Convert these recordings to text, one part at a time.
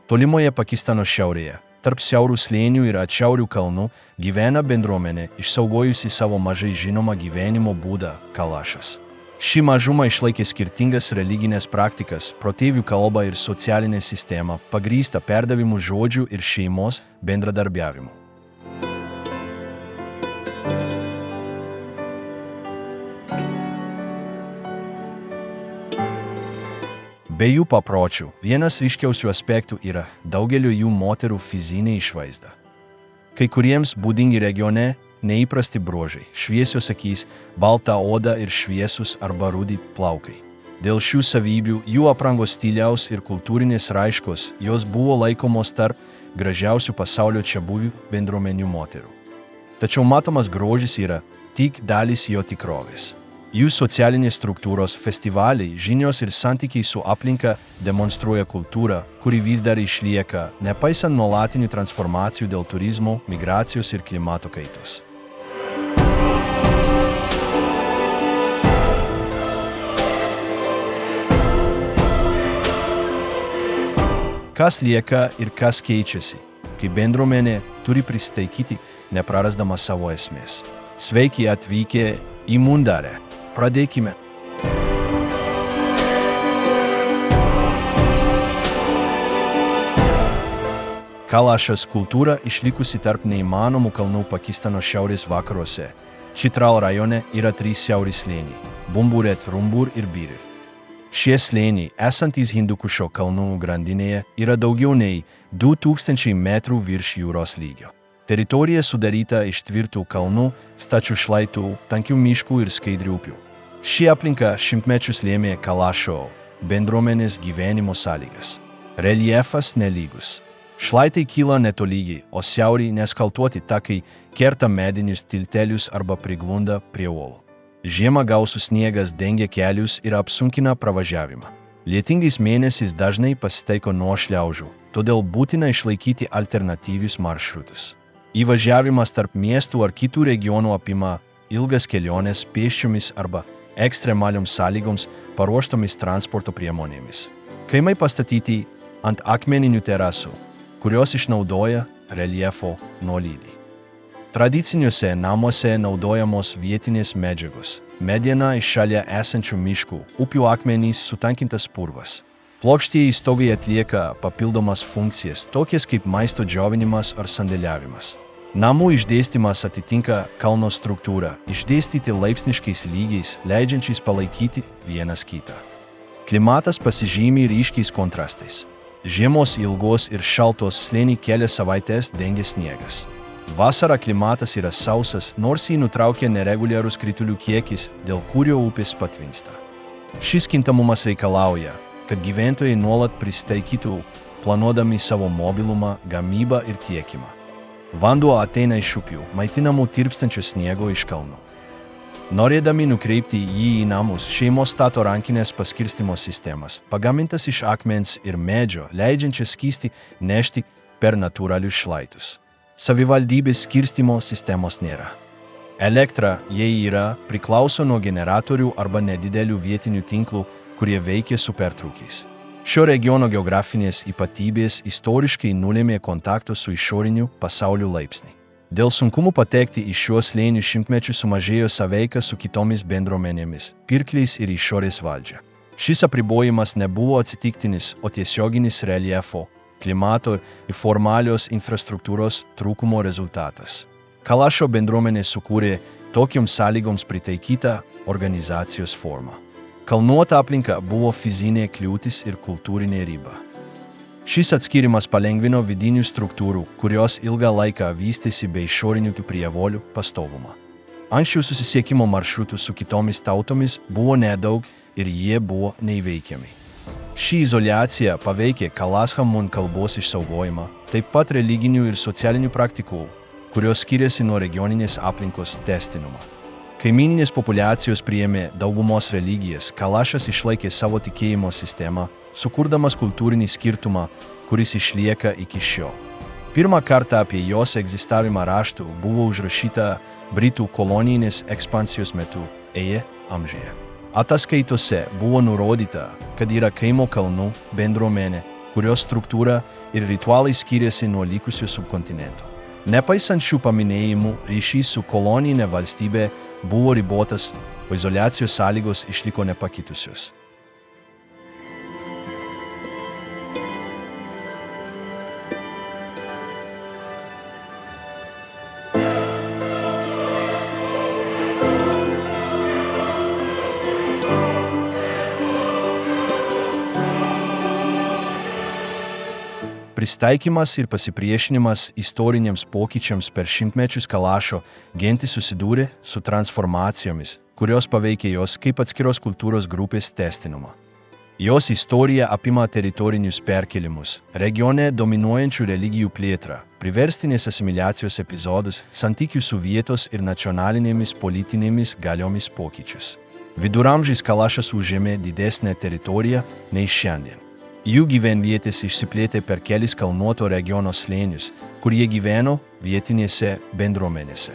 Tolimoje Pakistano šiaurėje, tarp siaurų slėnių ir atšiaurių kalnų, gyvena bendruomenė išsaugojusi savo mažai žinomą gyvenimo būdą – kalašas. Ši mažuma išlaikė skirtingas religinės praktikas, protėvių kalbą ir socialinę sistemą, pagrįstą perdavimu žodžių ir šeimos bendradarbiavimu. Be jų papročių, vienas ryškiausių aspektų yra daugelio jų moterų fizinė išvaizda. Kai kuriems būdingi regione neįprasti bruožai – šviesios akys, balta oda ir šviesus arba rudi plaukai. Dėl šių savybių, jų aprangos stiliaus ir kultūrinės raiškos jos buvo laikomos tarp gražiausių pasaulio čiabuvių bendruomenių moterų. Tačiau matomas grožis yra tik dalis jo tikrovės. Jų socialinės struktūros, festivaliai, žinios ir santykiai su aplinka demonstruoja kultūrą, kuri vis dar išlieka, nepaisant nuolatinių transformacijų dėl turizmo, migracijos ir klimato kaitos. Kas lieka ir kas keičiasi, kai bendruomenė turi prisitaikyti, neprarasdama savo esmės. Sveiki atvykę į Mundarę. Pradėkime. Kalašas kultūra išlikusi tarp neįmanomų kalnų Pakistano šiaurės vakaruose. Chitral rajone yra 3 siauri slėniai – Bumburet, Rumbur ir Birir. Šie slėniai, esantys Hindukušo kalnų grandinėje, yra daugiau nei 2000 metrų virš jūros lygio. Teritorija sudaryta iš tvirtų kalnų, stačių šlaitų, tankių miškų ir skaidrių upių. Ši aplinka šimtmečius lėmė Kalašo bendruomenės gyvenimo sąlygas. Reljefas nelygus. Šlaitai kyla netolygiai, o siauriai neskaltuoti takai kerta medinius tiltelius arba priglunda prie uolų. Žiemą gausų sniegas dengia kelius ir apsunkina pravažiavimą. Lietingais mėnesiais dažnai pasitaiko nuošliaužų, todėl būtina išlaikyti alternatyvius maršrutus. Įvažiavimas tarp miestų ar kitų regionų apima ilgas keliones pėsčiomis arba ekstremalioms sąlygoms paruoštomis transporto priemonėmis. Kaimai pastatyti ant akmeninių terasų, kurios išnaudoja reljefo nuolydį. Tradiciniuose namuose naudojamos vietinės medžiagos – mediena iš šalia esančių miškų, upių akmenys, sutankintas purvas. Plokštieji stogai atlieka papildomas funkcijas, tokias kaip maisto džiovinimas ar sandėliavimas. Namų išdėstymas atitinka kalno struktūrą, išdėstyti laipsniškais lygiais, leidžiančiais palaikyti vienas kitą. Klimatas pasižymi ryškiais kontrastais. Žiemos ilgos ir šaltos, slėnį kelias savaites dengia sniegas. Vasarą klimatas yra sausas, nors jį nutraukia nereguliarus kritulių kiekis, dėl kurio upės patvinsta. Šis kintamumas reikalauja, kad gyventojai nuolat prisitaikytų, planuodami savo mobilumą, gamybą ir tiekimą. Vanduo ateina iš upių, maitinamų tirpstančio sniego iš kalnų. Norėdami nukreipti jį į namus, šeimos stato rankinės paskirstymo sistemas, pagamintas iš akmens ir medžio, leidžiančias skystį nešti per natūralius šlaitus. Savivaldybės skirstymo sistemos nėra. Elektra, jei yra, priklauso nuo generatorių arba nedidelių vietinių tinklų, kurie veikia su pertrūkiais. Šio regiono geografinės ypatybės istoriškai nulėmė kontakto su išoriniu pasauliu laipsnį. Dėl sunkumų patekti į šiuos slėnių šimtmečių sumažėjo sąveika su kitomis bendruomenėmis, pirkliais ir išorės valdžia. Šis apribojimas nebuvo atsitiktinis, o tiesioginis reljefo, klimato ir formalios infrastruktūros trūkumo rezultatas. Kalašo bendruomenė sukūrė tokioms sąlygoms pritaikytą organizacijos formą. Kalnuota aplinka buvo fizinė kliūtis ir kultūrinė riba. Šis atskirimas palengvino vidinių struktūrų, kurios ilgą laiką vystėsi be išorinių prievolių pastovumą. Anksčiau susisiekimo maršrutų su kitomis tautomis buvo nedaug ir jie buvo neįveikiami. Ši izoliacija paveikė Kalashamun kalbos išsaugojimą, taip pat religinių ir socialinių praktikų, kurios skiriasi nuo regioninės aplinkos tęstinumą. Kaimininės populiacijos priėmė daugumos religijas, Kalašas išlaikė savo tikėjimo sistemą, sukurdamas kultūrinį skirtumą, kuris išlieka iki šiol. Pirmą kartą apie jos egzistavimą raštų buvo užrašyta Britų kolonijinės ekspansijos metu amžiuje. Ataskaitose buvo nurodyta, kad yra kaimo kalnų bendruomenė, kurios struktūra ir ritualai skiriasi nuo likusio subkontinento. Nepaisant šių paminėjimų, ryšys su kolonijine valstybė buvo ribotas, o izoliacijos sąlygos išliko nepakitusios. Pristaikymas ir pasipriešinimas istoriniams pokyčiams per šimtmečius Kalašo gentis susidūrė su transformacijomis, kurios paveikė jos kaip atskiros kultūros grupės tęstinumą. Jos istorija apima teritorinius perkėlimus, regione dominuojančių religijų plėtrą, priverstinės asimiliacijos epizodus, santykių su vietos ir nacionalinėmis politinėmis galiomis pokyčius. Viduramžiais Kalašas užėmė didesnę teritoriją nei šiandien. Jų gyvenvietės išsiplėtė per kelis kalnuoto regiono slėnius, kur jie gyveno vietinėse bendruomenėse.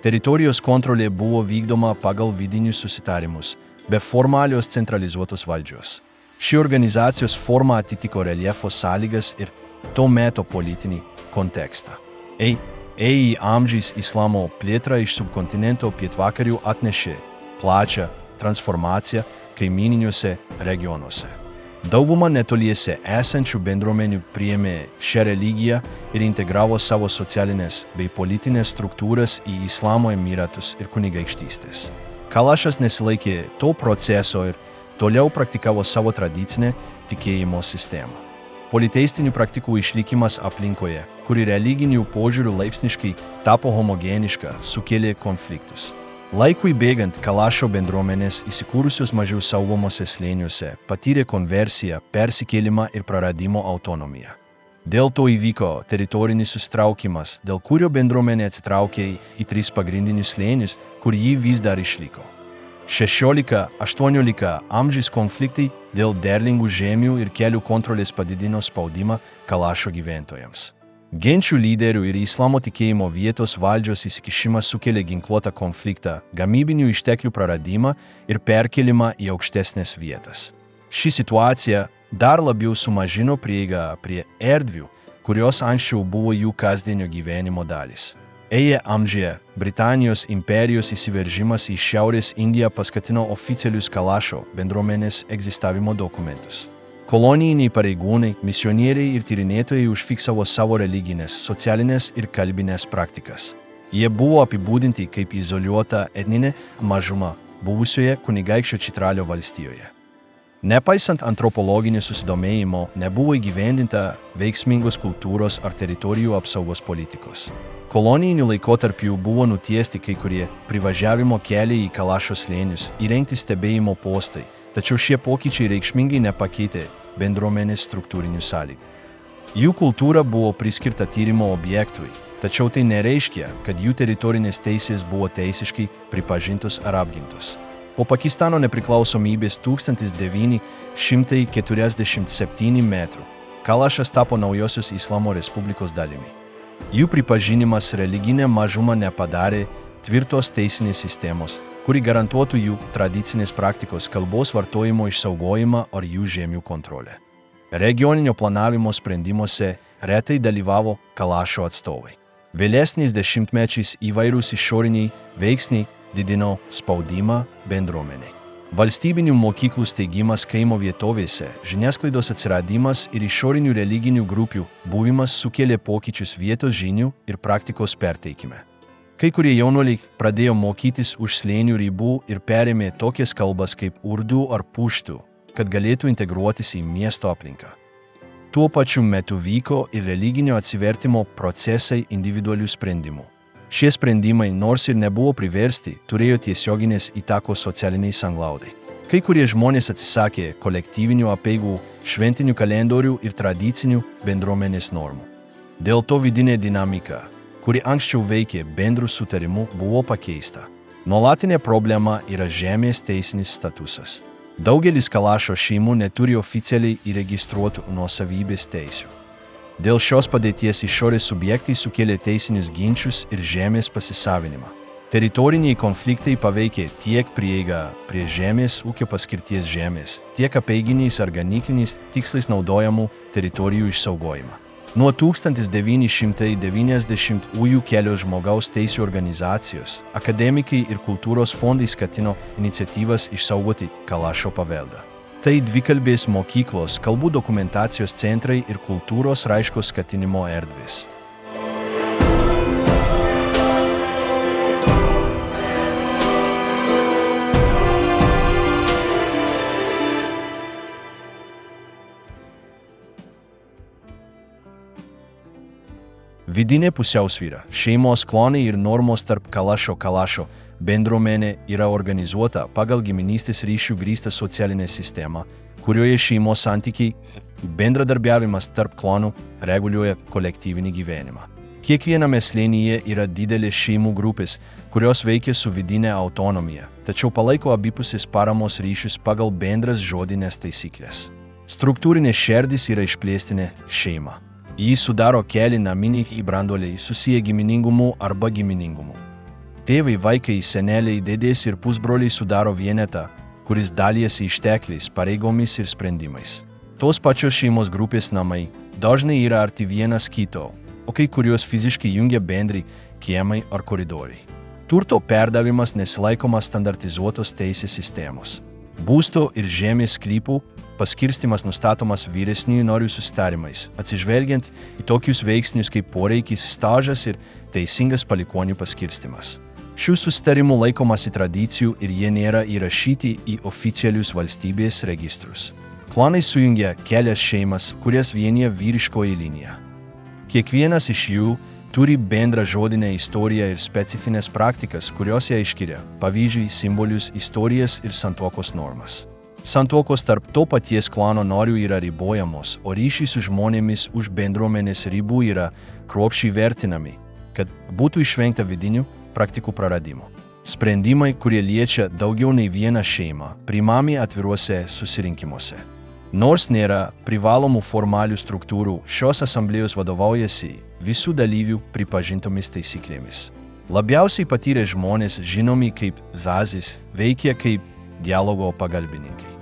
Teritorijos kontrolė buvo vykdoma pagal vidinius susitarimus, be formalios centralizuotos valdžios. Ši organizacijos forma atitiko reljefo sąlygas ir to meto politinį kontekstą. Į amžiais islamo plėtra iš subkontinento pietvakarių atnešė plačią transformaciją kaimininiuose regionuose. Dauguma netoliese esančių bendruomenių priėmė šią religiją ir integravo savo socialinės bei politinės struktūras į Islamo emiratus ir kunigaikštystes. Kalašas nesilaikė to proceso ir toliau praktikavo savo tradicinę tikėjimo sistemą. Politeistinių praktikų išlikimas aplinkoje, kuri religinių požiūrių laipsniškai tapo homogeniška, sukėlė konfliktus. Laikui bėgant Kalašo bendruomenės įsikūrusios mažiau saugomose slėniuose patyrė konversiją, persikėlimą ir praradimo autonomiją. Dėl to įvyko teritorinis susitraukimas, dėl kurio bendruomenė atsitraukė į 3 pagrindinius slėnius, kur ji vis dar išliko. 16–18 amžiais konfliktai dėl derlingų žemių ir kelių kontrolės padidino spaudimą Kalašo gyventojams. Genčių lyderių ir islamo tikėjimo vietos valdžios įsikišimas sukėlė ginkluotą konfliktą, gamybinių išteklių praradimą ir perkelimą į aukštesnės vietas. Ši situacija dar labiau sumažino prieigą prie erdvių, kurios anksčiau buvo jų kasdienio gyvenimo dalis. Amžiuje Britanijos imperijos įsiveržimas į Šiaurės Indiją paskatino oficialius Kalašo bendruomenės egzistavimo dokumentus. Kolonijiniai pareigūnai, misionieriai ir tyrinėtojai užfiksavo savo religinės, socialinės ir kalbinės praktikas. Jie buvo apibūdinti kaip izoliuota etninė mažuma buvusioje kunigaikščio Čitralio valstijoje. Nepaisant antropologinio susidomėjimo, nebuvo įgyvendinta veiksmingos kultūros ar teritorijų apsaugos politikos. Kolonijiniu laikotarpiu buvo nutiesti kai kurie privažiavimo keliai į Kalašo slėnius, įrengti stebėjimo postai, tačiau šie pokyčiai reikšmingai nepakeitė bendruomenės struktūrinių sąlygų. Jų kultūra buvo priskirta tyrimo objektui, tačiau tai nereiškia, kad jų teritorinės teisės buvo teisiškai pripažintos ar apgintos. Po Pakistano nepriklausomybės 1947 metų Kalašas tapo naujosios Islamo Respublikos dalimi. Jų pripažinimas religinė mažuma nepadarė tvirtos teisinės sistemos, kuri garantuotų jų tradicinės praktikos kalbos vartojimo išsaugojimą ar jų žemių kontrolę. Regioninio planavimo sprendimuose retai dalyvavo Kalašo atstovai. Vėlesniais dešimtmečiais įvairūs išoriniai veiksniai didino spaudimą bendruomeniai. Valstybinių mokyklų steigimas kaimo vietovėse, žiniasklaidos atsiradimas ir išorinių religinių grupių buvimas sukėlė pokyčius vietos žinių ir praktikos perteikime. Kai kurie jaunuoliai pradėjo mokytis už slėnių ribų ir perėmė tokias kalbas kaip urdu ar puštų, kad galėtų integruotis į miesto aplinką. Tuo pačiu metu vyko ir religinio atsivertimo procesai individualių sprendimų. Šie sprendimai, nors ir nebuvo priversti, turėjo tiesioginės įtakos socialiniai sanglaudai. Kai kurie žmonės atsisakė kolektyvinių apeigų, šventinių kalendorių ir tradicinių bendruomenės normų. Dėl to vidinė dinamika, kuri anksčiau veikė bendrų sutarimų, buvo pakeista. Nuolatinė problema yra žemės teisinis statusas. Daugelis Kalašo šeimų neturi oficialiai įregistruotų nuosavybės teisių. Dėl šios padėties išorės subjektai sukėlė teisinius ginčius ir žemės pasisavinimą. Teritoriniai konfliktai paveikė tiek prieigą prie žemės ūkio paskirties žemės, tiek apeiginiais ar ganykliniais tikslais naudojamų teritorijų išsaugojimą. Nuo 1990-ųjų kelios žmogaus teisių organizacijos, akademikai ir kultūros fondai skatino iniciatyvas išsaugoti Kalašo paveldą. Tai dvikalbės mokyklos, kalbų dokumentacijos centrai ir kultūros raiškos skatinimo erdvės. Vidinė pusiausvyra, šeimos klonai ir normos tarp Kalašo bendruomenė yra organizuota pagal giminystės ryšių grįstą socialinę sistemą, kurioje šeimos santykiai bendradarbiavimas tarp klonų reguliuoja kolektyvinį gyvenimą. Kiekviename slėnyje yra didelės šeimų grupės, kurios veikia su vidinė autonomija, tačiau palaiko abipusės paramos ryšius pagal bendras žodinės taisyklės. Struktūrinė šerdis yra išplėstinė šeima. Jį sudaro keli naminiai branduoliai susiję giminingumu arba giminingumu. Tėvai, vaikai, seneliai, dėdės ir pusbroliai sudaro vienetą, kuris dalijasi ištekliais, pareigomis ir sprendimais. Tos pačios šeimos grupės namai dažnai yra arti vienas kito, o kai kurios fiziškai jungia bendri kiemai ar koridoriai. Turto perdavimas nesilaikomas standartizuotos teisės sistemos. Būsto ir žemės sklypų paskirstimas nustatomas vyresniųjų narių susitarimais, atsižvelgiant į tokius veiksnius kaip poreikis, stažas ir teisingas palikuonių paskirstimas. Šių susitarimų laikomasi tradicijų ir jie nėra įrašyti į oficialius valstybės registrus. Klanai sujungia kelias šeimas, kurias vienija vyriškoji linija. Kiekvienas iš jų turi bendrą žodinę istoriją ir specifines praktikas, kurios ją išskiria, pavyzdžiui, simbolius, istorijas ir santuokos normas. Santuokos tarp to paties klano narių yra ribojamos, o ryšiai su žmonėmis už bendruomenės ribų yra kruopščiai vertinami, kad būtų išvengta vidinių praktikų praradimų. Sprendimai, kurie liečia daugiau nei vieną šeimą, priimami atviruose susirinkimuose. Nors nėra privalomų formalių struktūrų, šios asamblėjos vadovaujasi visų dalyvių pripažintomis taisyklėmis. Labiausiai patyrę žmonės, žinomi kaip zazis, veikia kaip dialogo pagalbininkai.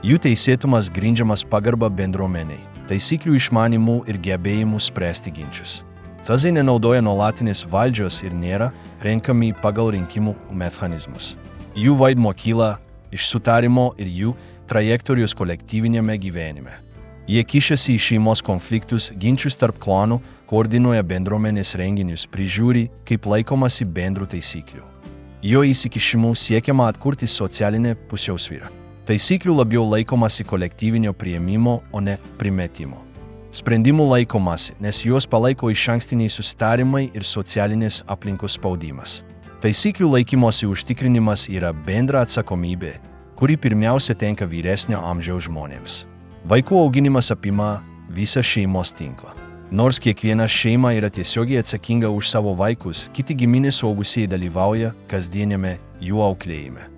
Jų teisėtumas grindžiamas pagarba bendruomeniai, taisyklių išmanimu ir gebėjimu spręsti ginčius. Zazai nenaudoja nuolatinės valdžios ir nėra renkami pagal rinkimų mechanizmus. Jų vaidmuo kyla iš sutarimo ir jų trajektorijos kolektyvinėme gyvenime. Jie kišasi į šeimos konfliktus, ginčius tarp klanų, koordinuoja bendruomenės renginius, prižiūri, kaip laikomasi bendrų taisyklių. Jo įsikišimu siekiama atkurti socialinę pusiausvyrą. Taisyklių labiau laikomasi kolektyvinio priėmimo, o ne primetimo. Sprendimų laikomasi, nes juos palaiko išankstiniai susitarimai ir socialinės aplinkos spaudimas. Taisyklių laikymosi užtikrinimas yra bendra atsakomybė, kuri pirmiausia tenka vyresnio amžiaus žmonėms. Vaikų auginimas apima visą šeimos tinklą. Nors kiekviena šeima yra tiesiogiai atsakinga už savo vaikus, kiti giminės suaugusieji dalyvauja kasdieniame jų auklėjime.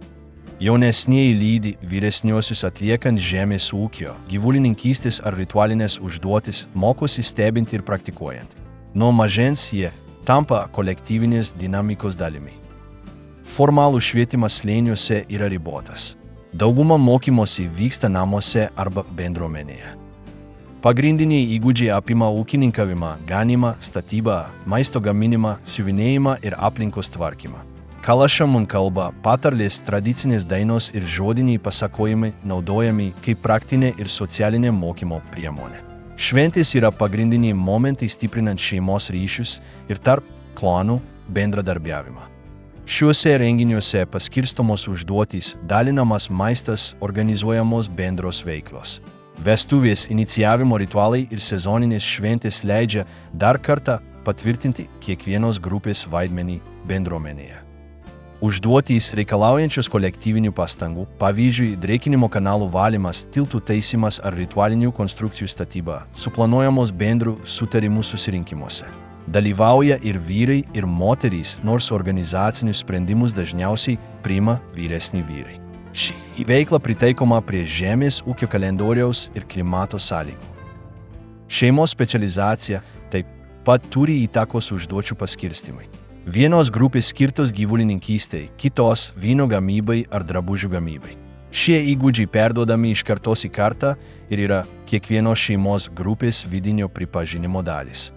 Jaunesnieji lydi vyresniuosius atliekant žemės ūkio, gyvulininkystės ar ritualinės užduotis, mokosi stebinti ir praktikuojant. Nuo mažens jie tampa kolektyvinės dinamikos dalimi. Formalų švietimas slėniuose yra ribotas. Dauguma mokymosi vyksta namuose arba bendruomenėje. Pagrindiniai įgūdžiai apima ūkininkavimą, ganymą, statybą, maisto gaminimą, siuvinėjimą ir aplinkos tvarkymą. Kalašamun kalba, patarlės, tradicinės dainos ir žodiniai pasakojimai naudojami kaip praktinė ir socialinė mokymo priemonė. Šventės yra pagrindiniai momentai stiprinant šeimos ryšius ir tarp klanų bendradarbiavimą. Šiuose renginiuose paskirstomos užduotys, dalinamas maistas, organizuojamos bendros veiklos. Vestuvės, inicijavimo ritualai ir sezoninės šventės leidžia dar kartą patvirtinti kiekvienos grupės vaidmenį bendruomenėje. Užduotys reikalaujančios kolektyvinių pastangų, pavyzdžiui, drėkinimo kanalų valymas, tiltų taisimas ar ritualinių konstrukcijų statyba, suplanuojamos bendrų sutarimų susirinkimuose. Dalyvauja ir vyrai, ir moterys, nors organizacinius sprendimus dažniausiai priima vyresni vyrai. Ši veikla pritaikoma prie žemės ūkio kalendoriaus ir klimato sąlygų. Šeimos specializacija taip pat turi įtakos užduočių paskirstimui. Vienos grupės skirtos gyvulininkystei, kitos vyno gamybai ar drabužių gamybai. Šie įgūdžiai perduodami iš kartos į kartą ir yra kiekvienos šeimos grupės vidinio pripažinimo dalis.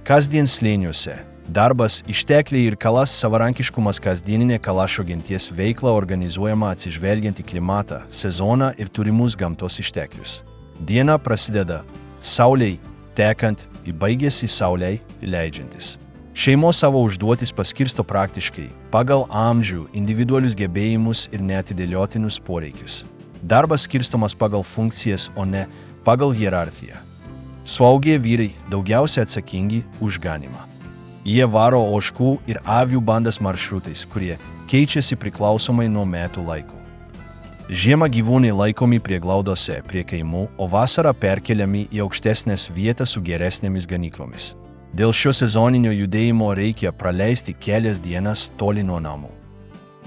Kasdien slėniuose. Darbas, ištekliai ir kalas savarankiškumas kasdieninė kalašo genties veikla organizuojama atsižvelgiant į klimatą, sezoną ir turimus gamtos išteklius. Diena prasideda saulei tekant ir baigiasi saulei leidžiantis. Šeimos savo užduotis paskirsto praktiškai pagal amžių, individualius gebėjimus ir neatidėliotinus poreikius. Darbas skirstomas pagal funkcijas, o ne pagal hierarchiją. Suaugę vyrai daugiausia atsakingi už ganymą. Jie varo ožkų ir avių bandas maršrutais, kurie keičiasi priklausomai nuo metų laikų. Žiemą gyvūnai laikomi prieglaudose prie kaimų, o vasarą perkeliami į aukštesnės vietas su geresnėmis ganyklomis. Dėl šio sezoninio judėjimo reikia praleisti kelias dienas toli nuo namų.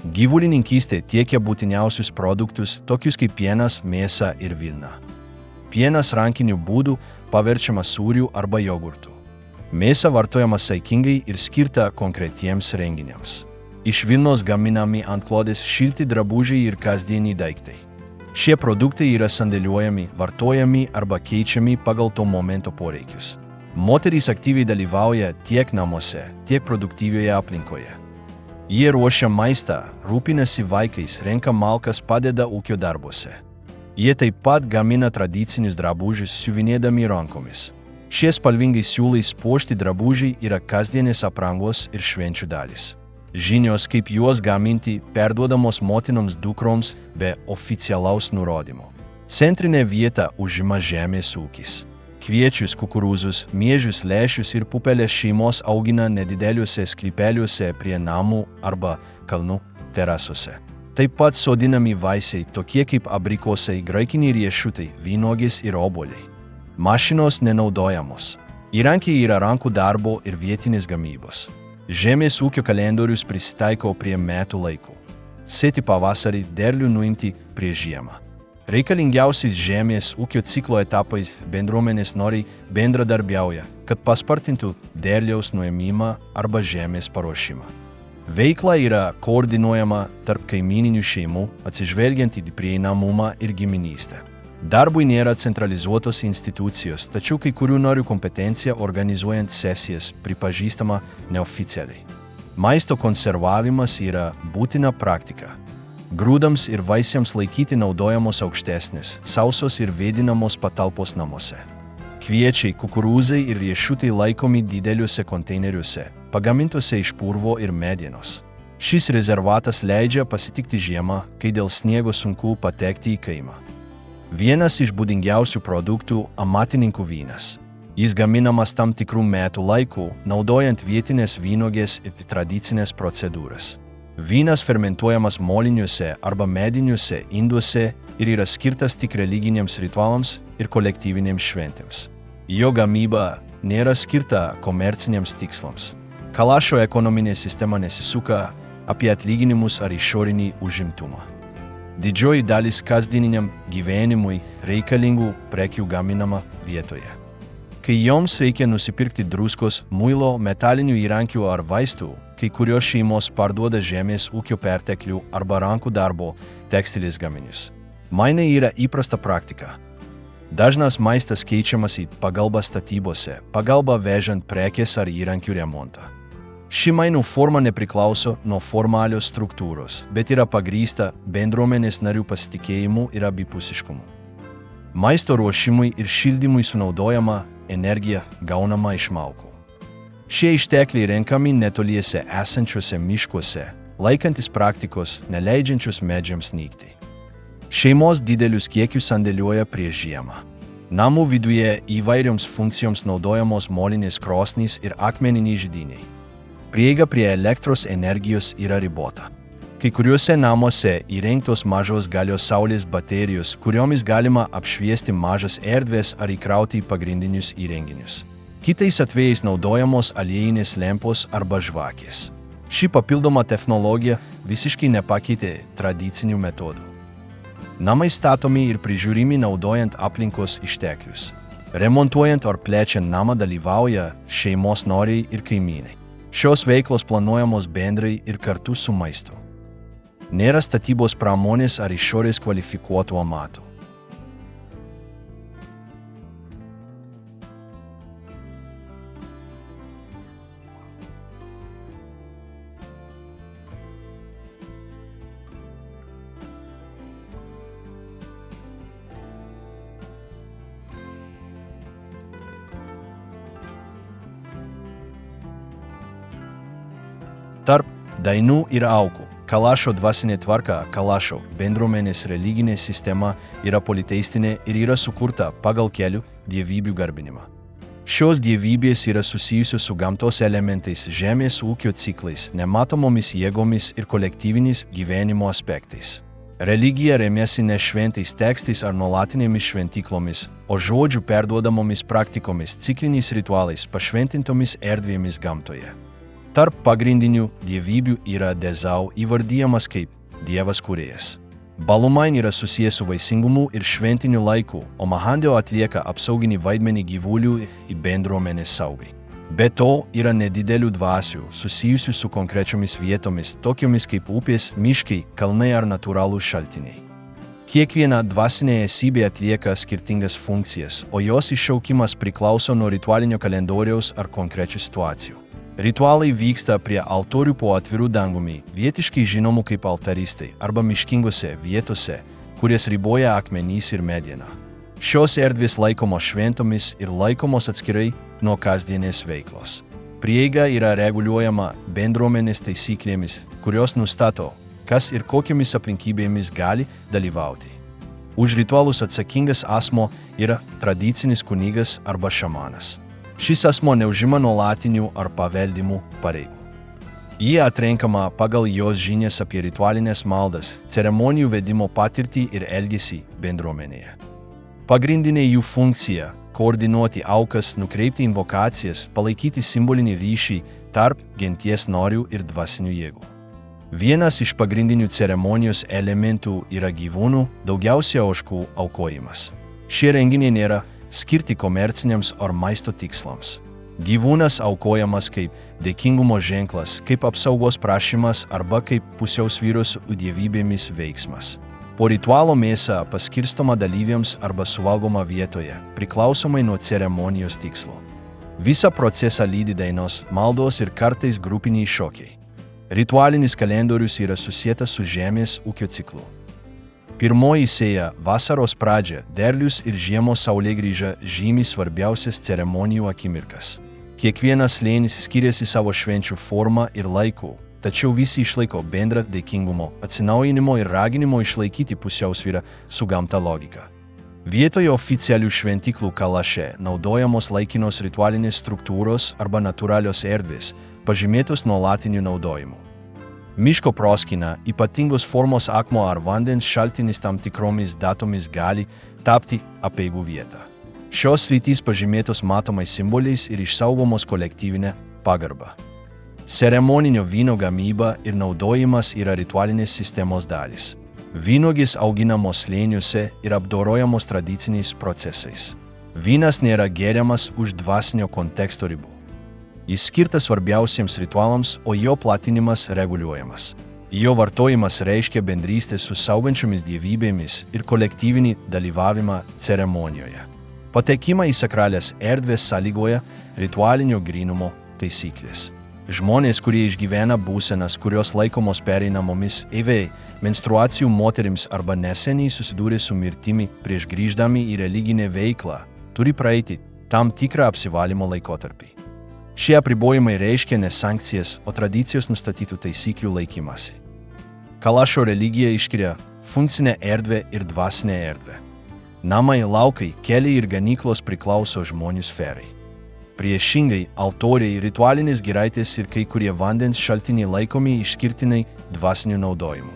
Gyvulininkystė tiekia būtiniausius produktus, tokius kaip pienas, mėsa ir vilna. Pienas rankiniu būdu paverčiamas sūriu arba jogurtu. Mėsa vartojama saikingai ir skirta konkretiems renginiams. Iš vilnos gaminami antklodės šilti drabužiai ir kasdieniai daiktai. Šie produktai yra sandėliuojami, vartojami arba keičiami pagal to momento poreikius. Moterys aktyviai dalyvauja tiek namuose, tiek produktyvioje aplinkoje. Jie ruošia maistą, rūpinasi vaikais, renka malkas, padeda ūkio darbuose. Jie taip pat gamina tradicinius drabužius siuvinėdami rankomis. Šie spalvingai siūlais puošti drabužiai yra kasdienės aprangos ir švenčių dalis. Žinios, kaip juos gaminti, perduodamos motinoms dukroms be oficialaus nurodymo. Centrinę vietą užima žemės ūkis. Kviečius, kukurūzus, miežius, lęšius ir pupeles šeimos augina nedideliuose sklypeliuose prie namų arba kalnų terasose. Taip pat sodinami vaisiai, tokie kaip abrikosai, graikiniai riešutai, vynuogės ir obuoliai. Mašinos nenaudojamos. Įrankiai yra rankų darbo ir vietinės gamybos. Žemės ūkio kalendorius prisitaiko prie metų laikų. Sėti pavasarį, derlių nuimti prieš žiemą. Reikalingiausiais žemės ūkio ciklo etapais bendruomenės noriai bendradarbiauja, kad paspartintų derliaus nuėmimą arba žemės paruošimą. Veikla yra koordinuojama tarp kaimininių šeimų, atsižvelgiant į prieinamumą ir giminystę. Darbui nėra centralizuotos institucijos, tačiau kai kurių narių kompetencija organizuojant sesijas pripažįstama neoficialiai. Maisto konservavimas yra būtina praktika. Grūdams ir vaisiams laikyti naudojamos aukštesnės, sausos ir vėdinamos patalpos namuose. Kviečiai, kukurūzai ir riešutai laikomi dideliuose konteineriuose, pagamintuose iš purvo ir medienos. Šis rezervatas leidžia pasitikti žiemą, kai dėl sniego sunku patekti į kaimą. Vienas iš būdingiausių produktų – amatininkų vynas. Jis gaminamas tam tikrų metų laikų, naudojant vietinės vynuogės ir tradicinės procedūras. Vynas fermentuojamas moliniuose arba mediniuose induose ir yra skirtas tik religiniams ritualams ir kolektyvinėms šventėms. Jo gamyba nėra skirta komerciniams tikslams. Kalašo ekonominė sistema nesisuka apie atlyginimus ar išorinį užimtumą. Didžioji dalis kasdieniniam gyvenimui reikalingų prekių gaminama vietoje. Kai joms reikia nusipirkti druskos, muilo, metalinių įrankių ar vaistų, kai kurios šeimos parduoda žemės ūkio perteklių arba rankų darbo tekstilės gaminius. Mainai yra įprasta praktika. Dažnas maistas keičiamas į pagalbą statybose, pagalbą vežant prekės ar įrankių remontą. Ši mainų forma nepriklauso nuo formalios struktūros, bet yra pagrįsta bendruomenės narių pasitikėjimu ir abipusiškumu. Maisto ruošimui ir šildymui sunaudojama energija gaunama iš malkų. Šie ištekliai renkami netoliese esančiuose miškuose, laikantis praktikos neleidžiančius medžiams nykti. Šeimos didelius kiekius sandėliuoja prieš žiemą. Namų viduje įvairioms funkcijoms naudojamos molinės krosnys ir akmeniniai židiniai. Prieiga prie elektros energijos yra ribota. Kai kuriuose namuose įrengtos mažos galios saulės baterijos, kuriomis galima apšviesti mažas erdvės ar įkrauti pagrindinius įrenginius. Kitais atvejais naudojamos aliejinės lempos arba žvakės. Ši papildoma technologija visiškai nepakeitė tradicinių metodų. Namai statomi ir prižiūrimi naudojant aplinkos išteklius. Remontuojant ar plečiant namą dalyvauja šeimos nariai ir kaimynai. Šios veiklos planuojamos bendrai ir kartu su maistu. Nėra statybos pramonės ar išorės kvalifikuotų amatų. Tarp dainų ir aukų. Kalašo dvasinė tvarka, Kalašo bendruomenės religinė sistema yra politeistinė ir yra sukurta pagal kelių dievybių garbinimą. Šios dievybės yra susijusios su gamtos elementais, žemės ūkio ciklais, nematomomis jėgomis ir kolektyviniais gyvenimo aspektais. Religija remiasi ne šventais tekstais ar nuolatinėmis šventyklomis, o žodžių perduodamomis praktikomis, cikliniais ritualais, pašventintomis erdvėmis gamtoje. Tarp pagrindinių dievybių yra Dezau, įvardijamas kaip Dievas kūrėjas. Balumain yra susijęs su vaisingumu ir šventiniu laiku, o Mahandeo atlieka apsauginį vaidmenį gyvulių į bendruomenės saugai. Be to yra nedidelių dvasių, susijusių su konkrečiomis vietomis, tokiomis kaip upės, miškai, kalnai ar natūralūs šaltiniai. Kiekviena dvasinė esybė atlieka skirtingas funkcijas, o jos iššaukimas priklauso nuo ritualinio kalendoriaus ar konkrečių situacijų. Ritualai vyksta prie altorių po atvirų dangumi, vietiškai žinomų kaip altaristai, arba miškingose vietose, kurias riboja akmenys ir mediena. Šios erdvės laikomos šventomis ir laikomos atskirai nuo kasdienės veiklos. Prieiga yra reguliuojama bendruomenės taisyklėmis, kurios nustato, kas ir kokiamis aplinkybėmis gali dalyvauti. Už ritualus atsakingas asmo yra tradicinis kunigas arba šamanas. Šis asmo neužima nuolatinių ar paveldimų pareigų. Ji atrenkama pagal jos žinias apie ritualinės maldas, ceremonijų vedimo patirtį ir elgesį bendruomenėje. Pagrindinė jų funkcija – koordinuoti aukas, nukreipti invokacijas, palaikyti simbolinį ryšį tarp genties narių ir dvasinių jėgų. Vienas iš pagrindinių ceremonijos elementų yra gyvūnų, daugiausia ožkų aukojimas. Šie renginiai nėra skirti komerciniams ar maisto tikslams. Gyvūnas aukojamas kaip dėkingumo ženklas, kaip apsaugos prašymas arba kaip pusiausvyros su dievybėmis veiksmas. Po ritualo mėsa paskirstoma dalyviams arba suvalgoma vietoje, priklausomai nuo ceremonijos tikslo. Visą procesą lydi dainos, maldos ir kartais grupiniai šokiai. Ritualinis kalendorius yra susietas su žemės ūkio ciklu. Pirmoji sėja, vasaros pradžia, derlius ir žiemos saulėgrįža žymi svarbiausias ceremonijų akimirkas. Kiekvienas slėnis skiriasi savo švenčių formą ir laiku, tačiau visi išlaiko bendrą dėkingumo, atsinaujinimo ir raginimo išlaikyti pusiausvyrą su gamta logika. Vietoje oficialių šventyklų Kalaše naudojamos laikinos ritualinės struktūros arba natūralios erdvės, pažymėtos nuolatiniu naudojimu. Miško proskyna, ypatingos formos akmuo ar vandens šaltinis tam tikromis datomis gali tapti apeigų vieta. Šios sritys pažymėtos matomais simboliais ir išsaugomos kolektyvinė pagarba. Ceremoninio vyno gamyba ir naudojimas yra ritualinės sistemos dalis. Vynuogės auginamos slėniuose ir apdorojamos tradiciniais procesais. Vynas nėra geriamas už dvasinio konteksto ribų. Jis skirtas svarbiausiems ritualams, o jo platinimas reguliuojamas. Jo vartojimas reiškia bendrystę su saugančiomis dievybėmis ir kolektyvinį dalyvavimą ceremonijoje. Patekimą į sakralias erdvės sąlygoja ritualinio grynumo taisyklės. Žmonės, kurie išgyvena būsenas, kurios laikomos pereinamomis menstruacijų moterims arba neseniai susidūrė su mirtimi prieš grįždami į religinę veiklą, turi praeiti tam tikrą apsivalymo laikotarpį. Šie apribojimai reiškia ne sankcijas, o tradicijos nustatytų taisyklių laikymasi. Kalašo religija išskiria funkcinę erdvę ir dvasinę erdvę. Namai, laukai, keliai ir ganyklos priklauso žmonių sferai. Priešingai, altoriai, ritualinės giraitės ir kai kurie vandens šaltiniai laikomi išskirtinai dvasiniu naudojimu.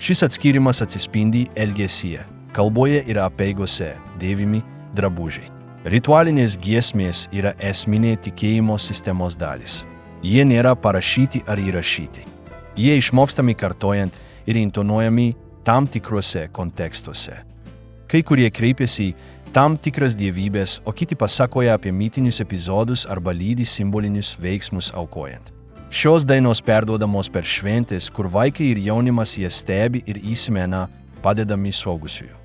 Šis atskyrimas atsispindi elgesyje, kalboje ir apeigose, dėvimi drabužiai. Ritualinės giesmės yra esminė tikėjimo sistemos dalis. Jie nėra parašyti ar įrašyti. Jie išmokstami kartojant ir intonuojami tam tikruose kontekstuose. Kai kurie kreipiasi į tam tikras dievybės, o kiti pasakoja apie mitinius epizodus arba lydi simbolinius veiksmus aukojant. Šios dainos perduodamos per šventės, kur vaikai ir jaunimas jas stebi ir įsimena, padedami suaugusiųjų.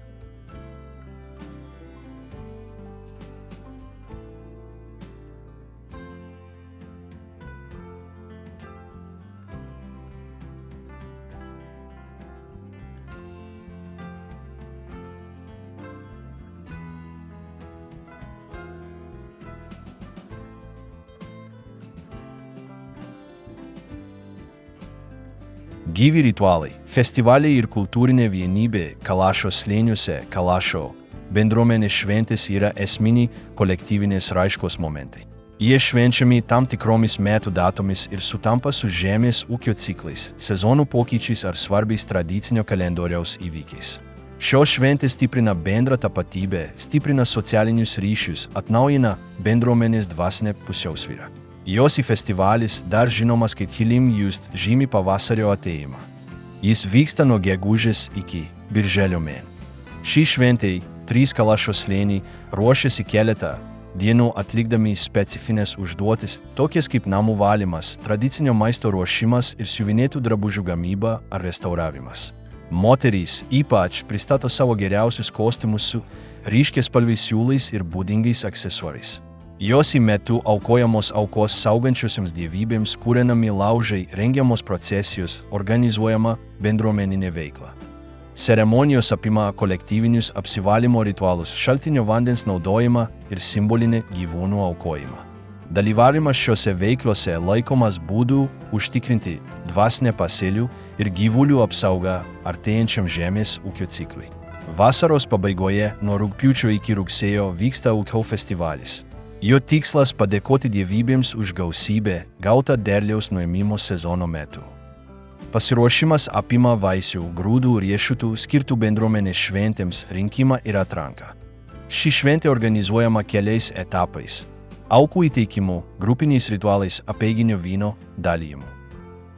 Gyvi ritualai, festivaliai ir kultūrinė vienybė Kalašo slėniuose, Kalašo bendruomenės šventės yra esminiai kolektyvinės raiškos momentai. Jie švenčiami tam tikromis metų datomis ir sutampa su žemės ūkio ciklais, sezonų pokyčiais ar svarbiais tradicinio kalendoriaus įvykiais. Šios šventės stiprina bendrą tapatybę, stiprina socialinius ryšius, atnaujina bendruomenės dvasinę pusiausvyrą. Josi festivalis, dar žinomas kaip Hilim Just, žymi pavasario atėjimą. Jis vyksta nuo gegužės iki birželio mėnesio. Šį šventei, 3 Kalašo slėniai ruošiasi keletą dienų atlikdami specifines užduotis, tokias kaip namų valymas, tradicinio maisto ruošimas ir siuvinėtų drabužių gamyba ar restauravimas. Moterys ypač pristato savo geriausius kostiumus su ryškiaspalviais siūlais ir būdingais aksesuarais. Josi metu aukojamos aukos saugančiosioms dievybėms, kūrenami laužai, rengiamos procesijos, organizuojama bendruomeninė veikla. Ceremonijos apima kolektyvinius apsivalymo ritualus, šaltinio vandens naudojimą ir simbolinį gyvūnų aukojimą. Dalyvavimas šiose veiklose laikomas būdu užtikrinti dvasinę pasėlių ir gyvulių apsaugą artėjančiam žemės ūkio ciklui. Vasaros pabaigoje nuo rugpjūčio iki rugsėjo vyksta ūkio festivalis. Jo tikslas padėkoti dievybėms už gausybę gautą derliaus nuėmimo sezono metu. Pasiruošimas apima vaisių, grūdų, riešutų skirtų bendruomenės šventėms, rinkimą ir atranką. Ši šventė organizuojama keliais etapais – aukų įteikimu, grupiniais ritualais, apeiginio vyno dalijimu.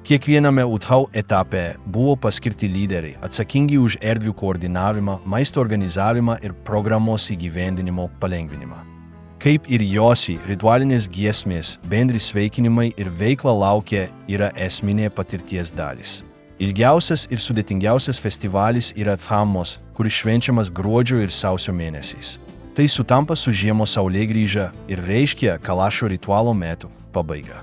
Kiekviename UTHAU etape buvo paskirti lyderiai, atsakingi už erdvių koordinavimą, maisto organizavimą ir programos įgyvendinimo palengvinimą. Kaip ir Josi, ritualinės giesmės, bendri sveikinimai ir veikla laukia yra esminė patirties dalis. Ilgiausias ir sudėtingiausias festivalis yra Thamos, kuris švenčiamas gruodžio ir sausio mėnesiais. Tai sutampa su žiemos saulėgrįža ir reiškia Kalašo ritualo metų pabaigą.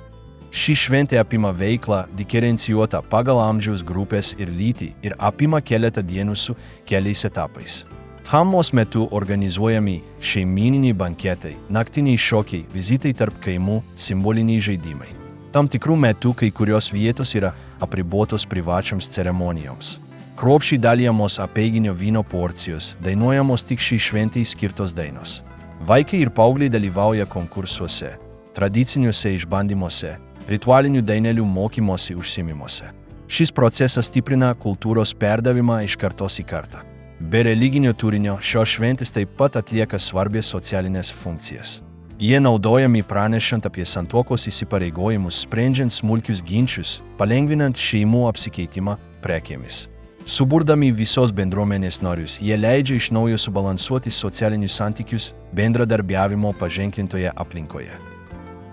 Ši šventė apima veiklą diferencijuotą pagal amžiaus grupės ir lytį ir apima keletą dienų su keliais etapais. Thamos metu organizuojami šeimininiai banketai, naktiniai šokiai, vizitai tarp kaimų, simboliniai žaidimai. Tam tikrų metų kai kurios vietos yra apribotos privačioms ceremonijoms. Kruopščiai dalijamos apeiginio vyno porcijos, dainuojamos tik šiai šventei skirtos dainos. Vaikai ir paaugliai dalyvauja konkursuose, tradiciniuose išbandymuose, ritualinių dainelių mokymosi užsiėmimuose. Šis procesas stiprina kultūros perdavimą iš kartos į kartą. Be religinio turinio šios šventės taip pat atlieka svarbias socialinės funkcijas. Jie naudojami pranešant apie santuokos įsipareigojimus, sprendžiant smulkius ginčius, palengvinant šeimų apsikeitimą prekėmis. Suburdami visos bendruomenės narius, jie leidžia iš naujo subalansuoti socialinius santykius bendradarbiavimo paženklintoje aplinkoje.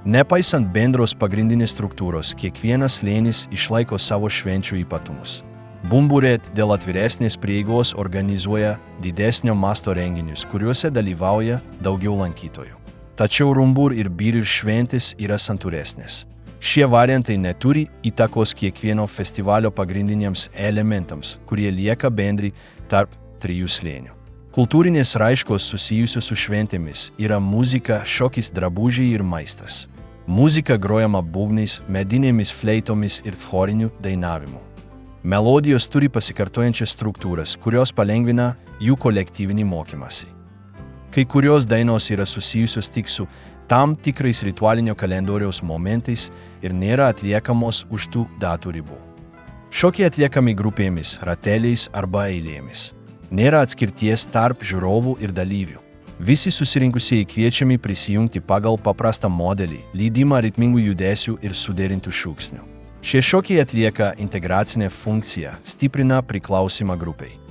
Nepaisant bendros pagrindinės struktūros, kiekvienas slėnis išlaiko savo švenčių ypatumus. Bumburet dėl atviresnės prieigos organizuoja didesnio masto renginius, kuriuose dalyvauja daugiau lankytojų. Tačiau Rumbur ir Birir šventės yra santūresnės. Šie variantai neturi įtakos kiekvieno festivalio pagrindiniams elementams, kurie lieka bendri tarp 3 slėnių. Kultūrinės raiškos susijusios su šventėmis yra muzika, šokis, drabužiai ir maistas. Muzika grojama būgnais, medinėmis fleitomis ir choriniu dainavimu. Melodijos turi pasikartojančias struktūras, kurios palengvina jų kolektyvinį mokymąsi. Kai kurios dainos yra susijusios tik su tam tikrais ritualinio kalendoriaus momentais ir nėra atliekamos už tų datų ribų. Šokiai atliekami grupėmis, rateliais arba eilėmis. Nėra atskirties tarp žiūrovų ir dalyvių. Visi susirinkusieji kviečiami prisijungti pagal paprastą modelį, lydimą ritmingų judesių ir suderintų šūksnių. Šie šokiai atlieka integracinę funkciją, stiprina priklausimą grupiai.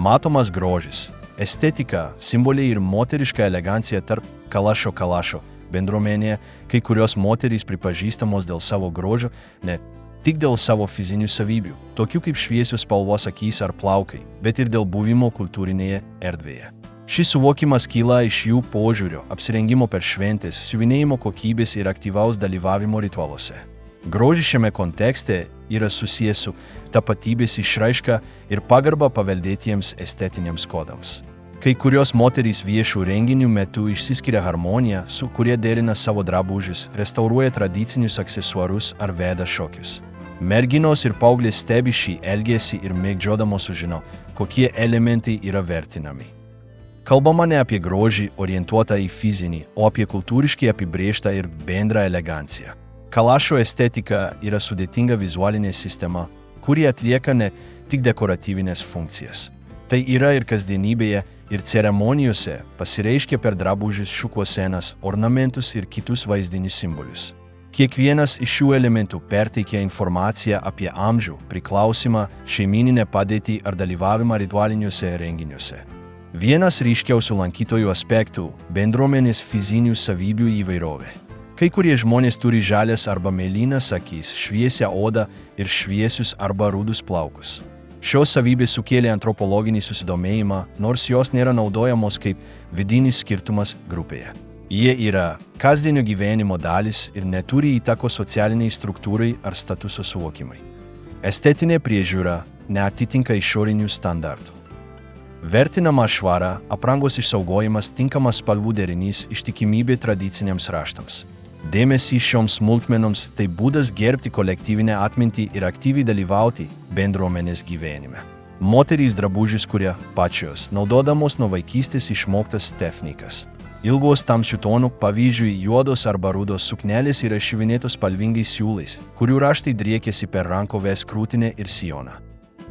Matomas grožis, estetika, simboliai ir moteriška elegancija tarp kalašo bendruomenėje, kai kurios moterys pripažįstamos dėl savo grožio, ne tik dėl savo fizinių savybių, tokių kaip šviesios spalvos akys ar plaukai, bet ir dėl buvimo kultūrinėje erdvėje. Šis suvokimas kyla iš jų požiūrio, apsirengimo per šventės, siuvinėjimo kokybės ir aktyvaus dalyvavimo ritualuose. Grožis šiame kontekste yra susijęs su tapatybės išraiška ir pagarba paveldėtiems estetiniams kodams. Kai kurios moterys viešų renginių metu išsiskiria harmoniją, su kurie derina savo drabužius, restauruoja tradicinius aksesuarus ar veda šokius. Merginos ir paauglės stebi šį elgesį ir mėgdžiodamos sužino, kokie elementai yra vertinami. Kalbama ne apie grožį orientuotą į fizinį, o apie kultūriškai apibrėžtą ir bendrą eleganciją. Kalašo estetika yra sudėtinga vizualinė sistema, kuri atlieka ne tik dekoratyvinės funkcijas. Tai yra ir kasdienybėje, ir ceremonijose, pasireiškia per drabužius, šukuosenas, ornamentus ir kitus vaizdinius simbolius. Kiekvienas iš šių elementų perteikia informaciją apie amžių, priklausimą, šeimyninę padėtį ar dalyvavimą ritualiniuose renginiuose. Vienas ryškiausių lankytojų aspektų – bendruomenės fizinių savybių įvairovė. Kai kurie žmonės turi žalias arba mėlynas akis, šviesią odą ir šviesius arba rudus plaukus. Šios savybės sukėlė antropologinį susidomėjimą, nors jos nėra naudojamos kaip vidinis skirtumas grupėje. Jie yra kasdienio gyvenimo dalis ir neturi įtakos socialiniai struktūrai ar statuso suvokimai. Estetinė priežiūra neatitinka išorinių standartų. Vertinama švara, aprangos išsaugojimas, tinkamas spalvų derinys, ištikimybė tradiciniams raštams. Dėmesys šioms smulkmenoms tai būdas gerbti kolektyvinę atmintį ir aktyviai dalyvauti bendruomenės gyvenime. Moterys drabužius kuria pačios, naudodamos nuo vaikystės išmoktas technikas. Ilgos tamsių tonų, pavyzdžiui, juodos arba rudos suknelės yra išsiuvinėtos spalvingais siūlais, kurių raštai driekiasi per rankoves, krūtinę ir sijoną.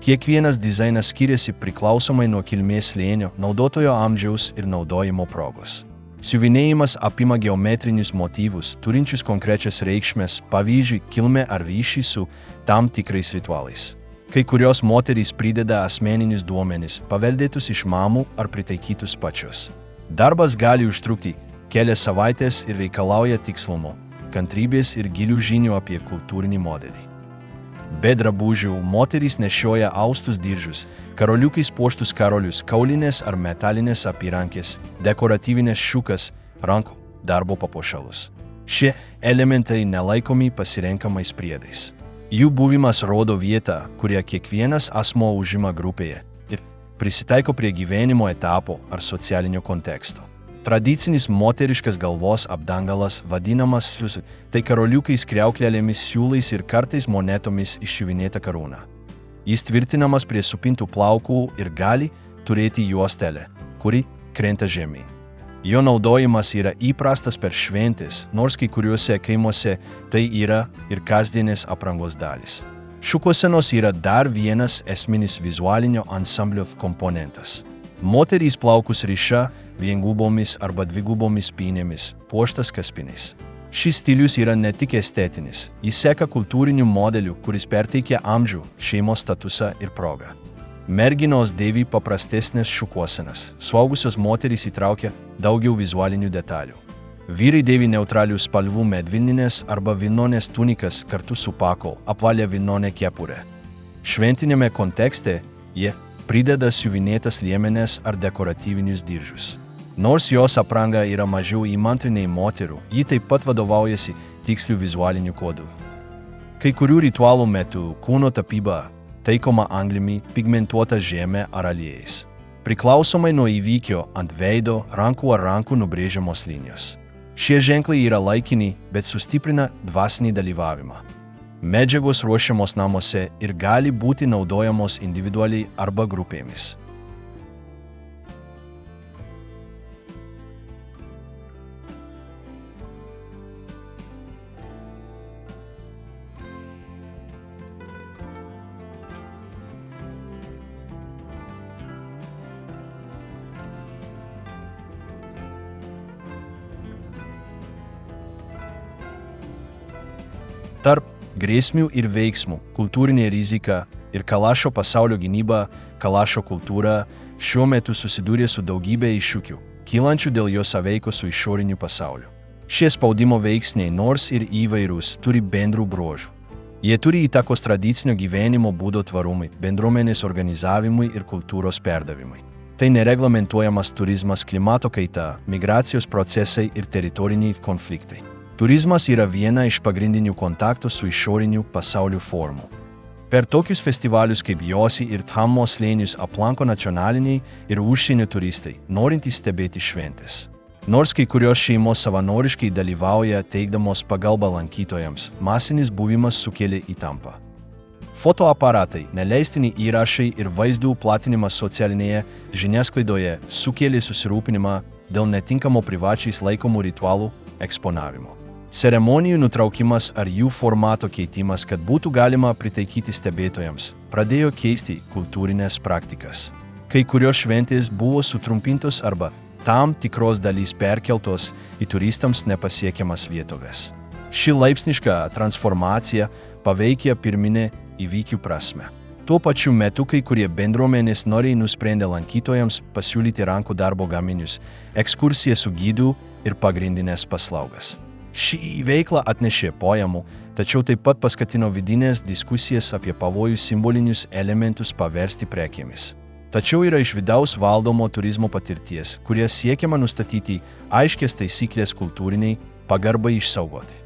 Kiekvienas dizainas skiriasi priklausomai nuo kilmės slėnio, naudotojo amžiaus ir naudojimo progos. Siuvinėjimas apima geometrinius motyvus, turinčius konkrečias reikšmes, pavyzdžiui, kilmę ar ryšį su tam tikrais ritualais. Kai kurios moterys prideda asmeninius duomenis, paveldėtus iš mamų ar pritaikytus pačios. Darbas gali užtrukti kelias savaitės ir reikalauja tikslumo, kantrybės ir gilių žinių apie kultūrinį modelį. Be drabužių moterys nešioja austus diržus, karoliukais puoštus karolius, kaulinės ar metalinės apyrankės, dekoratyvinės šukas, rankų darbo papuošalus. Šie elementai nelaikomi pasirenkamais priedais. Jų buvimas rodo vietą, kurią kiekvienas asmuo užima grupėje ir prisitaiko prie gyvenimo etapo ar socialinio konteksto. Tradicinis moteriškas galvos apdangalas vadinamas tai karoliukais, kriauklelėmis, siūlais ir kartais monetomis išsiuvinėta karūna. Jis tvirtinamas prie supintų plaukų ir gali turėti juostelę, kuri krenta žemyn. Jo naudojimas yra įprastas per šventės, nors kai kuriuose kaimuose tai yra ir kasdienės aprangos dalis. Šukuosenos yra dar vienas esminis vizualinio ansamblio komponentas. Moterys plaukus riša viengubomis arba dvigubomis pynėmis, puoštas kaspiniais. Šis stilius yra ne tik estetinis, jis seka kultūriniu modeliu, kuris perteikia amžių, šeimos statusą ir progą. Merginos dėvi paprastesnės šukuosenas, suaugusios moterys įtraukia daugiau vizualinių detalių. Vyrai dėvi neutralių spalvų medvilninės arba vilnonės tunikas kartu su pako, apvalia vilnonę kepurę. Šventinėme kontekste jie prideda siuvinėtas liemenes ar dekoratyvinius diržus. Nors jos apranga yra mažiau įmantri nei moterų, ji taip pat vadovaujasi tikslių vizualinių kodų. Kai kurių ritualų metu kūno tapyba taikoma anglimi, pigmentuota žeme ar aliejais. Priklausomai nuo įvykio ant veido, rankų ar rankų nubrėžiamos linijos. Šie ženklai yra laikini, bet sustiprina dvasinį dalyvavimą. Medžiagos ruošiamos namuose ir gali būti naudojamos individualiai arba grupėmis. Tarp grėsmių ir veiksmų, kultūrinė rizika ir Kalašo pasaulio gynyba, Kalašo kultūra šiuo metu susidūrė su daugybė iššūkių, kylančių dėl jo sąveikos su išoriniu pasauliu. Šie spaudimo veiksniai, nors ir įvairūs, turi bendrų bruožų. Jie turi įtakos tradicinio gyvenimo būdo tvarumui, bendruomenės organizavimui ir kultūros perdavimui. Tai nereglamentuojamas turizmas, klimato kaita, migracijos procesai ir teritoriniai konfliktai. Turizmas yra viena iš pagrindinių kontaktų su išoriniu pasauliu formų. Per tokius festivalius kaip Josi ir Tamo slėnius aplanko nacionaliniai ir užsienio turistai, norintys stebėti šventės. Nors kai kurios šeimos savanoriškai dalyvauja teikdamos pagalbą lankytojams, masinis buvimas sukėlė įtampą. Fotoaparatai, neleistini įrašai ir vaizdų platinimas socialinėje žiniasklaidoje sukėlė susirūpinimą dėl netinkamo privačiais laikomų ritualų eksponavimo. Ceremonijų nutraukimas ar jų formato keitimas, kad būtų galima pritaikyti stebėtojams, pradėjo keisti kultūrinės praktikas. Kai kurios šventės buvo sutrumpintos arba tam tikros dalys perkeltos į turistams nepasiekiamas vietoves. Ši laipsniška transformacija paveikė pirminę įvykių prasme. Tuo pačiu metu kai kurie bendruomenės noriai nusprendė lankytojams pasiūlyti rankų darbo gaminius, ekskursiją su gidu ir pagrindinės paslaugas. Ši veikla atnešė pajamų, tačiau taip pat paskatino vidinės diskusijas apie pavojų simbolinius elementus paversti prekėmis. Tačiau yra iš vidaus valdomo turizmo patirties, kurie siekiama nustatyti aiškias taisyklės kultūriniai pagarbai išsaugoti.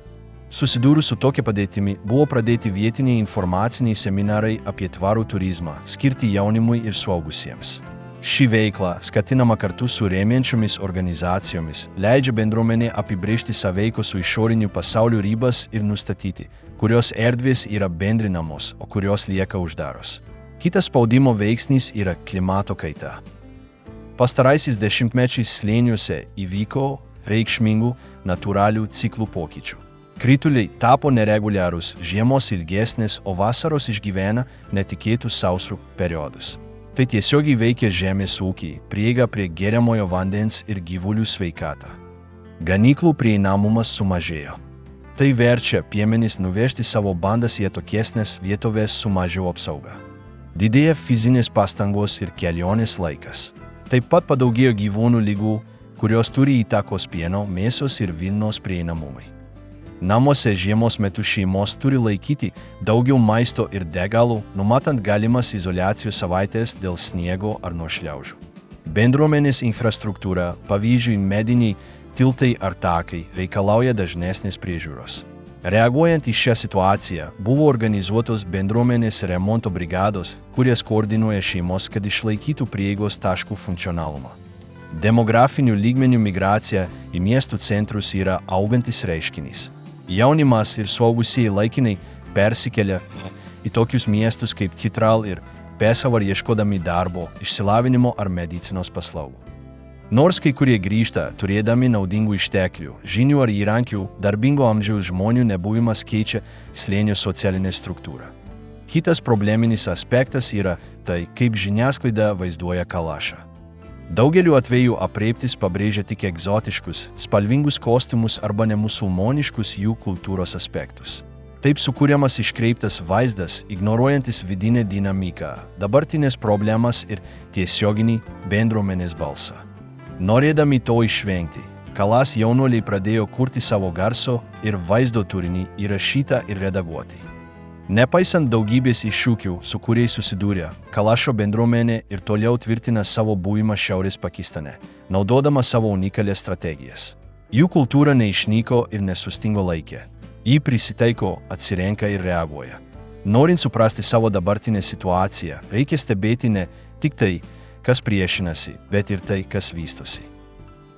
Susidūrus su tokia padėtimi buvo pradėti vietiniai informaciniai seminarai apie tvarų turizmą, skirti jaunimui ir suaugusiems. Ši veikla, skatinama kartu su remiančiomis organizacijomis, leidžia bendruomenė apibrėžti sąveikos su išoriniu pasauliu ribas ir nustatyti, kurios erdvės yra bendrinamos, o kurios lieka uždaros. Kitas spaudimo veiksnys yra klimato kaita. Pastaraisiais dešimtmečiais slėniuose įvyko reikšmingų natūralių ciklų pokyčių. Krituliai tapo nereguliarūs, žiemos ilgesnės, o vasaros išgyvena netikėtus sausrų periodus. Tai tiesiogiai veikia žemės ūkį, prieigą prie geriamojo vandens ir gyvulių sveikatą. Ganyklų prieinamumas sumažėjo. Tai verčia piemenis nuvežti savo bandas į atokesnes vietovės su mažiau apsauga. Didėja fizinės pastangos ir kelionės laikas. Taip pat padaugėjo gyvūnų ligų, kurios turi įtakos pieno, mėsos ir vilnos prieinamumui. Namuose žiemos metu šeimos turi laikyti daugiau maisto ir degalų, numatant galimas izoliacijos savaitės dėl sniego ar nuo šliaužų. Bendruomenės infrastruktūra, pavyzdžiui mediniai tiltai ar takai, reikalauja dažnesnės priežiūros. Reaguojant į šią situaciją, buvo organizuotos bendruomenės remonto brigados, kurias koordinuoja šeimos, kad išlaikytų prieigos taškų funkcionalumą. Demografinių lygmenių migracija į miestų centrus yra augantis reiškinys. Jaunimas ir suaugusieji laikinai persikelia į tokius miestus kaip Chitral ir Pešavar ieškodami darbo, išsilavinimo ar medicinos paslaugų. Nors kai kurie grįžta, turėdami naudingų išteklių, žinių ar įrankių, darbingo amžiaus žmonių nebuvimas keičia slėnio socialinę struktūrą. Kitas probleminis aspektas yra tai, kaip žiniasklaida vaizduoja Kalašą. Daugeliu atveju aprėptis pabrėžia tik egzotiškus, spalvingus kostiumus arba nemusulmoniškus jų kultūros aspektus. Taip sukūriamas iškreiptas vaizdas, ignoruojantis vidinę dinamiką, dabartinės problemas ir tiesioginį bendruomenės balsą. Norėdami to išvengti, Kalas jaunuoliai pradėjo kurti savo garso ir vaizdo turinį įrašytą ir redaguoti. Nepaisant daugybės iššūkių, su kuriais susidūrė, Kalašo bendruomenė ir toliau tvirtina savo buvimą Šiaurės Pakistane, naudodama savo unikalias strategijas. Jų kultūra neišnyko ir nesustingo laike. Ji prisitaiko, atsirenka ir reaguoja. Norint suprasti savo dabartinę situaciją, reikia stebėti ne tik tai, kas priešinasi, bet ir tai, kas vystosi.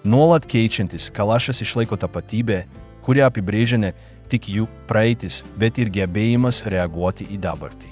Nuolat keičiantis, Kalašas išlaiko tapatybę, kuri apibrėžia ne tik jų praeitis, bet ir gebėjimas reaguoti į dabartį.